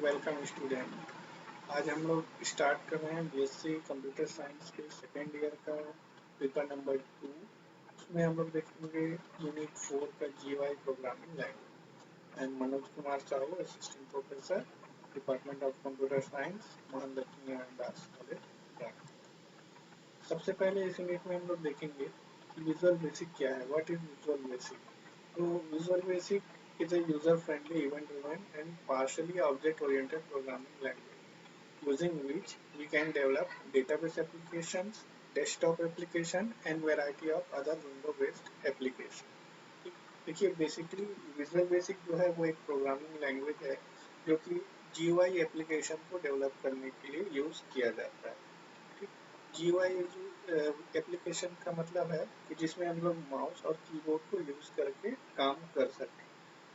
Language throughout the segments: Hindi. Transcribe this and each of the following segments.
Welcome student. आज हम लोग स्टार्ट कर रहे हैं बीएससी कंप्यूटर साइंस के सेकेंड ईयर का पेपर नंबर 2। उसमें हम लोग देखेंगे यूनिट 4 का जीवाई programming language. And Manoj Kumar Sahu, assistant professor, department of computer science, Mahalakshmi Das college, Ranchi. सबसे पहले इस यूनिट में हम लोग देखेंगे कि विजुअल बेसिक क्या है, व्हाट इज विजुअल बेसिक। तो visual basic is a user-friendly, event-driven, and partially object-oriented programming language using which we can develop database applications, desktop application, and variety of other window-based application। देखिए बेसिकली विजुअल बेसिक जो है वो एक प्रोग्रामिंग लैंग्वेज है जो कि जीयूआई एप्लीकेशन को डेवलप करने के लिए यूज किया जाता है। ठीक, जीयूआई एप्लीकेशन का मतलब है कि जिसमें हम लोग माउस और कीबोर्ड को यूज करके काम कर सकते हैं।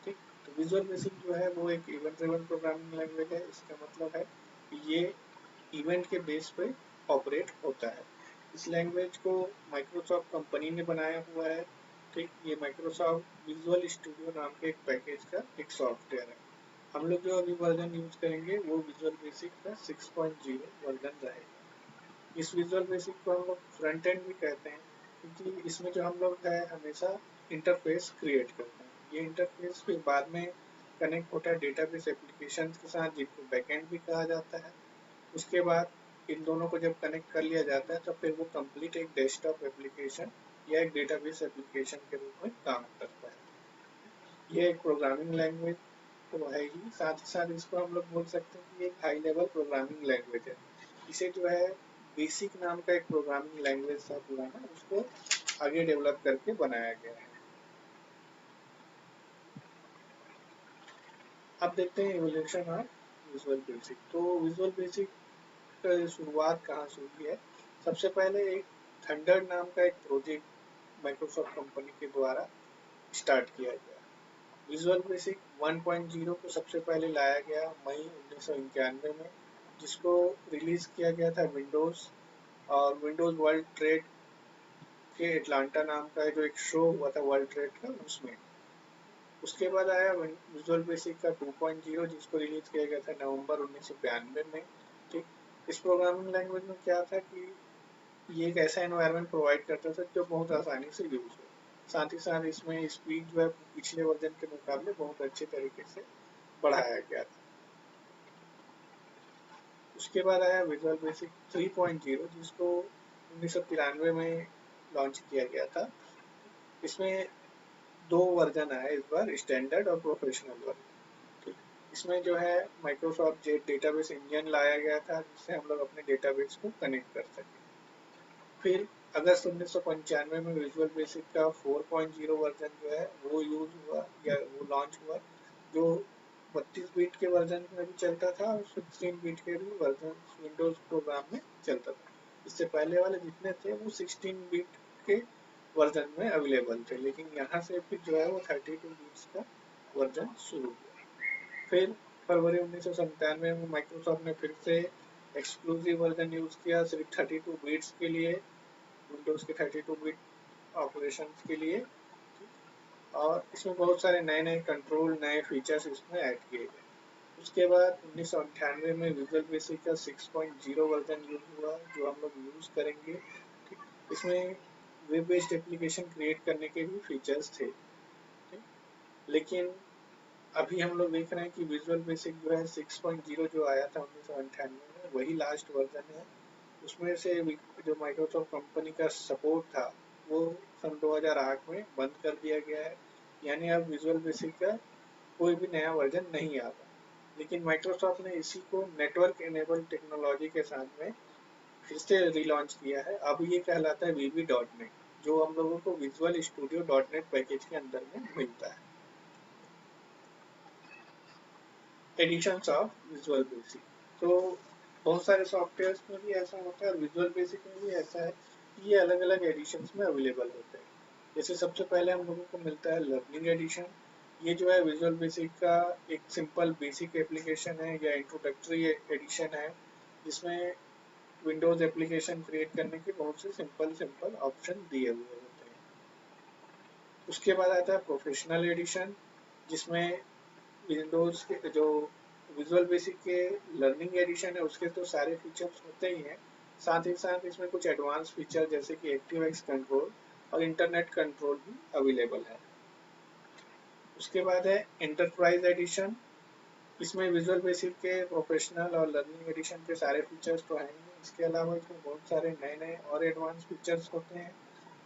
ठीक, तो विजुअल बेसिक जो है वो एक इवेंट ड्रिवन प्रोग्रामिंग लैंग्वेज है। इसका मतलब है कि ये इवेंट के बेस पे ऑपरेट होता है। इस लैंग्वेज को माइक्रोसॉफ्ट कंपनी ने बनाया हुआ है। ठीक, ये माइक्रोसॉफ्ट विजुअल स्टूडियो नाम के एक पैकेज का एक सॉफ्टवेयर है। हम लोग जो अभी वर्जन यूज करेंगे वो विजुअल बेसिक का 6.0 वर्जन रहेगा। इस विजुअल बेसिक को हम लोग फ्रंट एंड भी कहते हैं क्योंकि इसमें जो हम लोग है हमेशा इंटरफेस क्रिएट करते हैं। ये इंटरफेस फिर बाद में कनेक्ट होता है डेटाबेस एप्लीकेशन के साथ, जिनको बैकएंड भी कहा जाता है। उसके बाद इन दोनों को जब कनेक्ट कर लिया जाता है तो फिर वो कंप्लीट एक डेस्कटॉप एप्लीकेशन या एक डेटाबेस एप्लीकेशन के रूप में काम करता है। ये एक प्रोग्रामिंग लैंग्वेज तो है ही, साथ ही साथ इसको हम लोग बोल सकते हैं कि एक हाई लेवल प्रोग्रामिंग लैंग्वेज है। इसे जो है बेसिक नाम का एक प्रोग्रामिंग लैंग्वेज था पुराना, उसको आगे डेवलप करके बनाया गया है। अब देखते हैं इवोल्यूशन ऑफ विजुअल बेसिक। तो विजुअल बेसिक शुरुआत कहाँ से हुई है। सबसे पहले एक थंडर नाम का एक प्रोजेक्ट माइक्रोसॉफ्ट कंपनी के द्वारा स्टार्ट किया गया। विजुअल बेसिक 1.0 को सबसे पहले लाया गया मई 1991 में, जिसको रिलीज किया गया था विंडोज और विंडोज वर्ल्ड ट्रेड के एटलांटा नाम का जो एक शो हुआ था वर्ल्ड ट्रेड का, उसमें। उसके बाद आया विजुअल बेसिक का 2.0, जिसको रिलीज किया गया था नवंबर 1992 में। ठीक, इस प्रोग्रामिंग लैंग्वेज में क्या था कि ये एक ऐसा एनवायरनमेंट प्रोवाइड करता था जो बहुत आसानी से यूज हो। साथ ही साथ इसमें स्पीड जो है पिछले वर्जन के मुकाबले बहुत अच्छे तरीके से बढ़ाया गया था। उसके बाद आया विजुअल बेसिक 3.0, जिसको 1993 में लॉन्च किया गया था। इसमें दो वर्जन आए इस बार, स्टैंडर्ड और प्रोफेशनल वर्जन। इसमें जो है माइक्रोसॉफ्ट जेट डेटाबेस इंजन लाया गया था, जिससे हम लोग अपने डेटाबेस को कनेक्ट कर सकें। फिर अगस्त 1995 में विजुअल बेसिक का 4.0 वर्जन जो है वो यूज हुआ या वो लॉन्च हुआ, जो 32 बिट के वर्जन में भी चलता था और 16 बिट के भी वर्जन विंडोज प्रोग्राम में चलता था। इससे पहले वाले जितने थे वो 16 बिट के वर्जन में अवेलेबल थे, लेकिन यहाँ से फिर जो है वो 32 बिट्स का वर्जन शुरू हुआ। फिर फरवरी 1997 में माइक्रोसॉफ्ट ने फिर से एक्सक्लूसिव वर्जन यूज किया सिर्फ 32 बिट्स के लिए, विंडोज के 32 बिट ऑपरेशन के लिए। और इसमें बहुत सारे नए नए कंट्रोल, नए फीचर्स इसमें ऐड किए गए। उसके बाद 1998 में विजुअल बेसिक का 6.0 वर्जन यूज हुआ, जो हम लोग यूज करेंगे। ठीक, इसमें वेब बेस्ड एप्लीकेशन क्रिएट करने के भी फीचर्स थे। ठीक, लेकिन अभी हम लोग देख रहे हैं कि विजुअल बेसिक जो है 6.0 जो आया था 1998 में, वही लास्ट वर्जन है। उसमें से जो माइक्रोसॉफ्ट कंपनी का सपोर्ट था वो सन 2008 में बंद कर दिया गया है, यानी अब विजुअल बेसिक का कोई भी नया वर्जन नहीं आता। लेकिन माइक्रोसॉफ्ट ने इसी को नेटवर्क इनेबल टेक्नोलॉजी के साथ में फिर से रिलॉन्च किया है। अब ये कहलाता है VB.NET, जो हम लोगों को विजुअल स्टूडियो .NET पैकेज के अंदर में मिलता है। Editions of Visual Basic. तो बहुत सारे सॉफ्टवेयर्स में भी ऐसा होता है और विजुअल बेसिक में भी ऐसा है कि ये अलग अलग एडिशंस में अवेलेबल होते हैं। जैसे सबसे पहले हम लोगों को मिलता है लर्निंग एडिशन। ये जो है विजुअल बेसिक का एक सिंपल बेसिक एप्लीकेशन है या इंट्रोडक्टरी एडिशन है, जिसमें विंडोज एप्लीकेशन क्रिएट करने के बहुत से सिंपल सिंपल ऑप्शन दिए हुए होते हैं। उसके बाद आता है प्रोफेशनल एडिशन, जिसमें विंडोज के जो विजुअल बेसिक के लर्निंग एडिशन है उसके तो सारे फीचर्स होते ही हैं, साथ ही साथ इसमें कुछ एडवांस फीचर जैसे कि एक्टिव कंट्रोल और इंटरनेट कंट्रोल भी अवेलेबल है। उसके बाद है एंटरप्राइज एडिशन। इसमें विजुअल बेसिक के प्रोफेशनल और लर्निंग एडिशन के सारे फीचर्स तो हैं ही, इसके अलावा इसमें बहुत सारे नए नए और एडवांस फीचर्स होते हैं,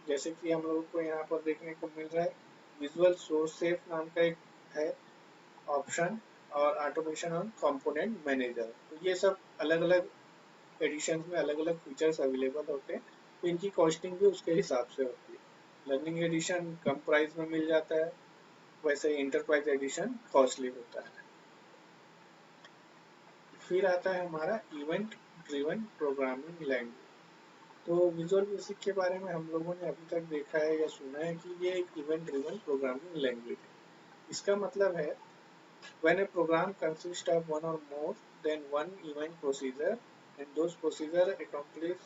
जैसे कि हम लोगों को यहाँ पर देखने को मिल रहा है विजुअल सोर्स सेफ नाम का एक है ऑप्शन, और ऑटोमेशन और कंपोनेंट मैनेजर। तो ये सब अलग अलग एडिशन में अलग अलग फीचर्स अवेलेबल होते हैं, तो इनकी कॉस्टिंग भी उसके हिसाब से होती है। लर्निंग एडिशन कम प्राइस में मिल जाता है, वैसे इंटरप्राइज एडिशन कॉस्टली होता है। फिर आता है हमारा इवेंट ड्रिवन प्रोग्रामिंग लैंग्वेज। तो विजुअल बेसिक के बारे में हम लोगों ने अभी तक देखा है या सुना है कि ये एक इवेंट ड्रिवन प्रोग्रामिंग लैंग्वेज है। इसका मतलब है when a program consists of one or more than one event procedure and those procedure accomplish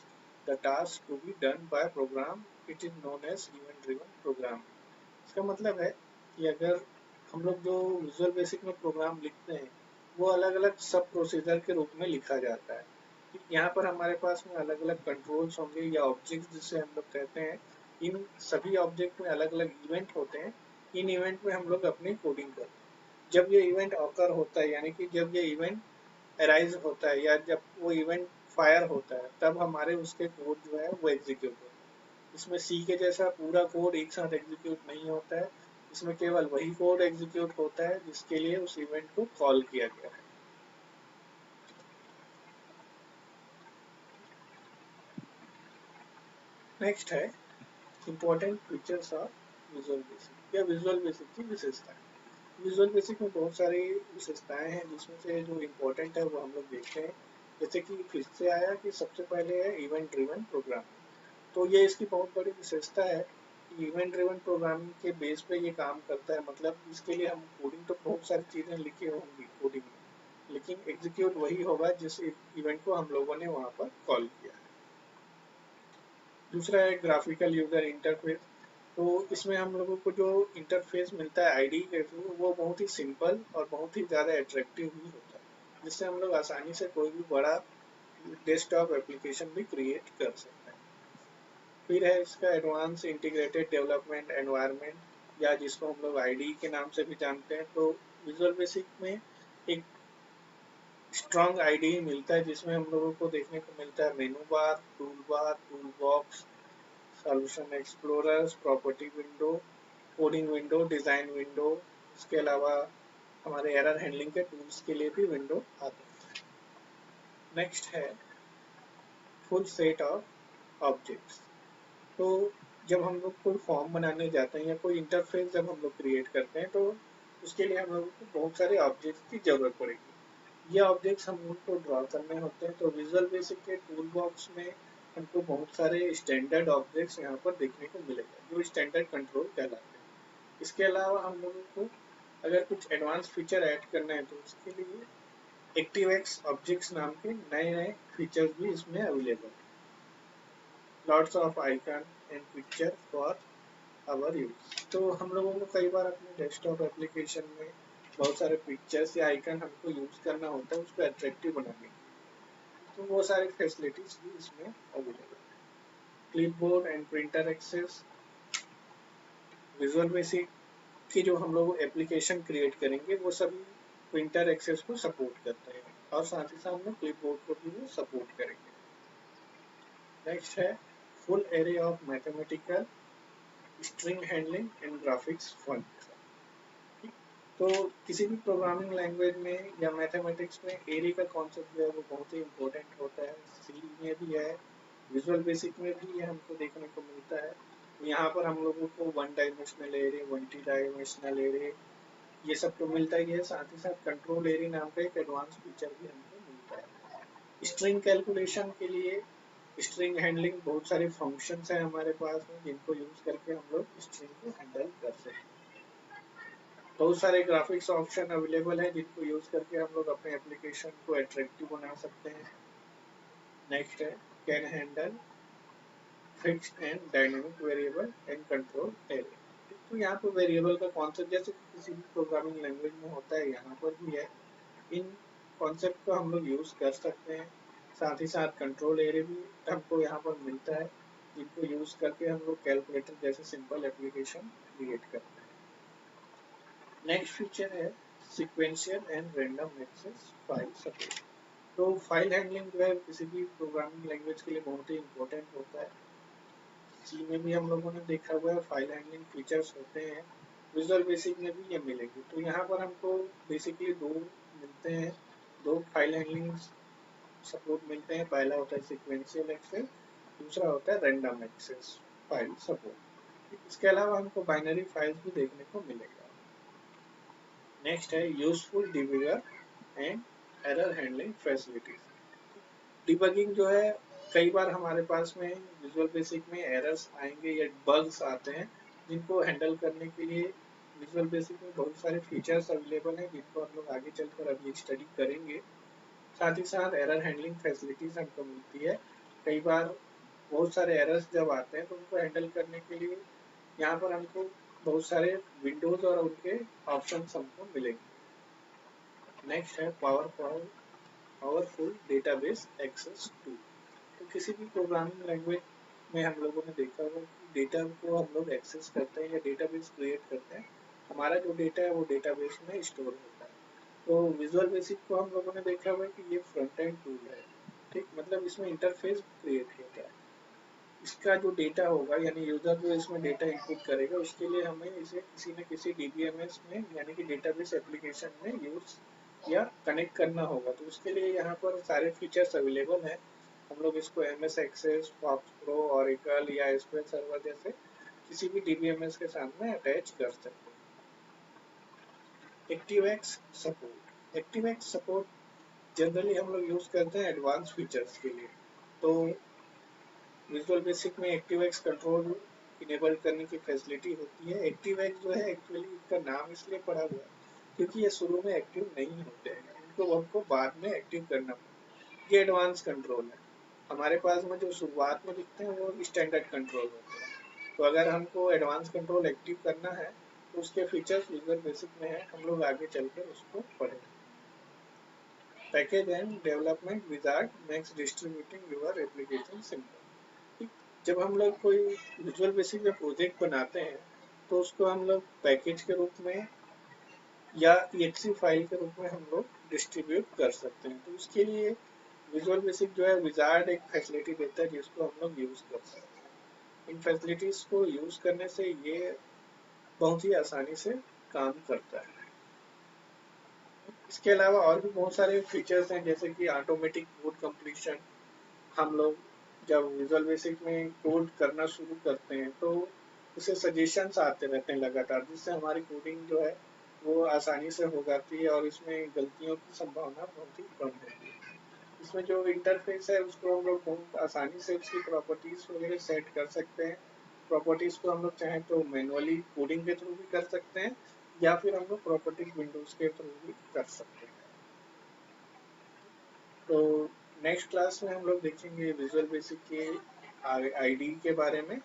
the task to be done by program, it is known as event driven programming। इसका मतलब है कि अगर हम लोग जो विजुअल बेसिक में प्रोग्राम लिखते हैं वो अलग अलग सब प्रोसीजर के रूप में लिखा जाता है। यहाँ पर हमारे पास में अलग अलग कंट्रोल्स होंगे या ऑब्जेक्ट्स जिसे हम लोग कहते हैं, इन सभी ऑब्जेक्ट में अलग अलग इवेंट होते हैं, इन इवेंट में हम लोग अपनी कोडिंग करते हैं। जब ये इवेंट ऑकर होता है यानी कि जब ये इवेंट अराइज होता है या जब वो इवेंट फायर होता है तब हमारे उसके कोड जो है वो एग्जीक्यूट होता है। इसमें सी के जैसा पूरा कोड एक साथ एग्जीक्यूट नहीं होता है, इसमें केवल वही कोड एग्जीक्यूट होता है जिसके लिए उस इवेंट को कॉल किया गया है। नेक्स्ट है important features of Visual basic या विजुअल बेसिक की विशेषताएं। विजुअल बेसिक में बहुत सारी विशेषताएं हैं जिसमें से जो इम्पोर्टेंट है वो हम लोग देखते हैं। जैसे कि फिर से आया कि सबसे पहले है इवेंट ड्रिवन प्रोग्रामिंग। तो ये इसकी बहुत बड़ी विशेषता है कि इवेंट ड्रिवन प्रोग्रामिंग के बेस पे ये काम करता है। मतलब इसके लिए हम कोडिंग तो बहुत सारी चीज़ें लिखी होंगी कोडिंग में, लेकिन एग्जीक्यूट वही होगा जिस इवेंट को हम लोगों ने वहाँ पर कॉल किया है। दूसरा है ग्राफिकल यूजर इंटरफेस। तो इसमें हम लोगों को जो इंटरफेस मिलता है आईडी के थ्रू वो बहुत ही सिंपल और बहुत ही ज़्यादा अट्रैक्टिव भी होता है, जिससे हम लोग आसानी से कोई भी बड़ा डेस्कटॉप एप्लीकेशन भी क्रिएट कर सकते हैं। फिर है इसका एडवांस इंटीग्रेटेड डेवलपमेंट एनवायरनमेंट या जिसको हम लोग आईडी के नाम से भी जानते हैं। तो विजुअल बेसिक में एक स्ट्रॉन्ग आईडी मिलता है जिसमें हम लोगों को देखने को मिलता है मेनू बार, tool box, solution explorers, property window, coding window, design window. इसके अलावा हमारे एरर हैंडलिंग के टूल्स के लिए भी विंडो आते हैं। नेक्स्ट है फुल सेट ऑफ ऑब्जेक्ट्स। तो जब हम लोग कोई फॉर्म बनाने जाते हैं या कोई इंटरफेस जब हम लोग क्रिएट करते हैं तो उसके लिए हम लोगों को बहुत सारे ऑब्जेक्ट्स की ज़रूरत पड़ेगी। ये ऑब्जेक्ट्स हम लोग को ड्रॉ करने होते हैं। तो विजुअल बेसिक के टूल बॉक्स में हमको बहुत सारे स्टैंडर्ड ऑब्जेक्ट्स यहाँ पर देखने को मिलेगा जो स्टैंडर्ड कंट्रोल कहलाते हैं। इसके अलावा हम लोगों को अगर कुछ एडवांस फीचर ऐड करना है तो उसके लिए एक्टिवेक्स ऑब्जेक्ट्स नाम के नए नए फीचर्स भी इसमें अवेलेबल हैं। Lots of icon and picture for our use. तो हम लोगों को कई बार अपने डेस्कटॉप एप्लीकेशन में बहुत सारे पिक्चर्स या आइकन हमको यूज करना होता है उसको अट्रैक्टिव बनाने के लिए, तो वो सारी फैसिलिटीज भी इसमें अवेलेबल है। Clipboard and printer access. Visual Basic की जो हम लोग एप्लीकेशन क्रिएट करेंगे वो सभी प्रिंटर एक्सेस को सपोर्ट करते हैं और साथ ही साथ में क्लिपबोर्ड को भी वो सपोर्ट करेंगे। नेक्स्ट है full array of mathematical string handling and graphics function. तो किसी भी प्रोग्रामिंग लैंग्वेज में या मैथमेटिक्स में एरे का कॉन्सेप्ट जो है वो बहुत ही इम्पोर्टेंट होता है। सी में भी है, विजुअल बेसिक में भी ये हमको देखने को मिलता है। यहाँ पर हम लोगों को one dimensional array, multi dimensional array ये सब तो मिलता ही है, साथ ही साथ कंट्रोल एरे नाम का एक एडवांस फीचर भी हमको मिलता है। स्ट्रिंग कैलकुलेशन के लिए स्ट्रिंग हैंडलिंग बहुत सारे फंक्शंस हैं हमारे पास में जिनको यूज करके हम लोग स्ट्रिंग को हैंडल कर सकते हैं। बहुत सारे ग्राफिक्स ऑप्शन अवेलेबल हैं जिनको यूज करके हम लोग अपने एप्लीकेशन को अट्रैक्टिव बना सकते हैं। नेक्स्ट है can handle fixed and dynamic variable and control array. तो यहाँ पर वेरिएबल का कॉन्सेप्ट जैसे किसी भी प्रोग्रामिंग लैंग्वेज में होता है यहाँ पर भी है। इन कॉन्सेप्ट को हम लोग यूज कर सकते हैं। साथ ही साथ कंट्रोल एरिया भी हमको यहाँ पर मिलता है, जिनको यूज करके हम लोग कैलकुलेटर जैसे सिंपल एप्लीकेशन क्रिएट करते हैं। नेक्स्ट फीचर है sequential and random access file support. तो फाइल हैंडलिंग जो है किसी भी प्रोग्रामिंग लैंग्वेज के लिए बहुत ही इंपॉर्टेंट होता है। सी में भी हम लोगों ने देखा हुआ है फाइल हैंडलिंग फीचर्स होते हैं, विजुअल बेसिक में भी ये मिलेंगे। तो यहाँ पर हमको बेसिकली दो मिलते हैं, दो फाइल हैंडलिंग सपोर्ट मिलते हैं। पहला होता है सीक्वेंशियल एक्सेस, दूसरा होता है रैंडम एक्सेस फाइल सपोर्ट। इसके अलावा हमको बाइनरी फाइल्स भी देखने को मिलेगा। नेक्स्ट है useful debugger and error handling facilities. Debugging जो है, कई बार हमारे पास में विजुअल बेसिक में एरर्स आएंगे या बग्स आते हैं, जिनको हैंडल करने के लिए विजुअल बेसिक में बहुत सारे फीचर्स अवेलेबल हैं, जिनको हम लोग आगे चलकर अभी स्टडी करेंगे। साथ ही साथ एरर हैंडलिंग फैसिलिटीज हमको मिलती है। कई बार बहुत सारे एरर्स जब आते हैं तो उनको हैंडल करने के लिए यहाँ पर हमको बहुत सारे विंडोज और उनके ऑप्शंस हमको मिलेंगे। नेक्स्ट है पावरफुल डेटाबेस एक्सेस टूल। तो किसी भी प्रोग्रामिंग लैंग्वेज में हम लोगों ने देखा होगा कि डेटा को हम लोग एक्सेस करते हैं या डेटाबेस क्रिएट करते हैं, हमारा जो डेटा है वो डेटाबेस में स्टोर होता है। तो विजुअल बेसिक को हम लोगों ने देखा हुआ है कि ये फ्रंट एंड टूल है, ठीक, मतलब इसमें इंटरफेस क्रिएट होता है। इसका जो डेटा होगा यानी यूजर जो इसमें डेटा इनपुट करेगा, उसके लिए हमें इसे किसी न किसी डीबीएमएस में यानी कि डेटाबेस एप्लीकेशन में यूज या कनेक्ट करना होगा। तो उसके लिए यहाँ पर सारे फीचर्स अवेलेबल हैं। हम लोग इसको MS Access, FoxPro, Oracle या एसक्यूएल सर्वर जैसे किसी भी डीबीएमएस के साथ में अटैच कर सकते हैं। एक्टिवएक्स सपोर्ट। एक्टिवएक्स सपोर्ट जनरली हम लोग यूज करते हैं एडवांस फीचर्स के लिए। तो विजुअल बेसिक में एक्टिवएक्स कंट्रोल इनेबल करने की फैसिलिटी होती है। एक्टिवएक्स जो है एक्चुअली इसका नाम इसलिए पड़ा हुआ है क्योंकि ये शुरू में एक्टिव नहीं होते हैं, इनको हमको बाद में एक्टिव करना पड़ता है। ये एडवांस कंट्रोल है। हमारे पास में जो शुरुआत में दिखते हैं वो स्टैंडर्ड कंट्रोल होते हैं। तो अगर हमको एडवांस कंट्रोल एक्टिव करना है तो उसके फीचर्स विजुअल बेसिक में है, हम लोग आगे चलकर उसको पढ़ेंगे। Package and development wizard makes distributing your application simple. जब हम लोग कोई विजुअल बेसिक में प्रोजेक्ट बनाते हैं तो उसको हम लोग पैकेज के रूप में या एक्सी फाइल के रूप में हम लोग डिस्ट्रीब्यूट कर सकते हैं। तो उसके लिए विजुअल बेसिक जो है विजार्ड एक फैसिलिटी देता है जिसको हम लोग यूज कर सकते हैं। इन फैसिलिटीज को यूज करने से ये बहुत ही आसानी से काम करता है। इसके अलावा और भी बहुत सारे फीचर्स हैं, जैसे कि ऑटोमेटिक कोड कंप्लीशन। हम लोग जब विजुअल बेसिक में कोड करना शुरू करते हैं तो उसे सजेशंस आते रहते हैं लगातार, जिससे हमारी कोडिंग जो है वो आसानी से हो जाती है और इसमें गलतियों की संभावना बहुत ही कम होती है। इसमें जो इंटरफेस है उसको हम लोग बहुत आसानी से उसकी प्रॉपर्टीज वगैरह सेट कर सकते हैं। प्रॉपर्टीज को हम लोग चाहें तो मैनुअली कोडिंग के थ्रू भी कर सकते हैं या फिर हम लोग प्रॉपर्टीज विंडोज के थ्रू भी कर सकते हैं। तो नेक्स्ट क्लास में हम लोग देखेंगे विजुअल बेसिक के आईडी के बारे में,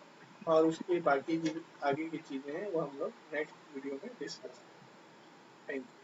और उसके बाकी आगे की चीज़ें हैं वो हम लोग नेक्स्ट वीडियो में डिस्कस करेंगे। Thank you.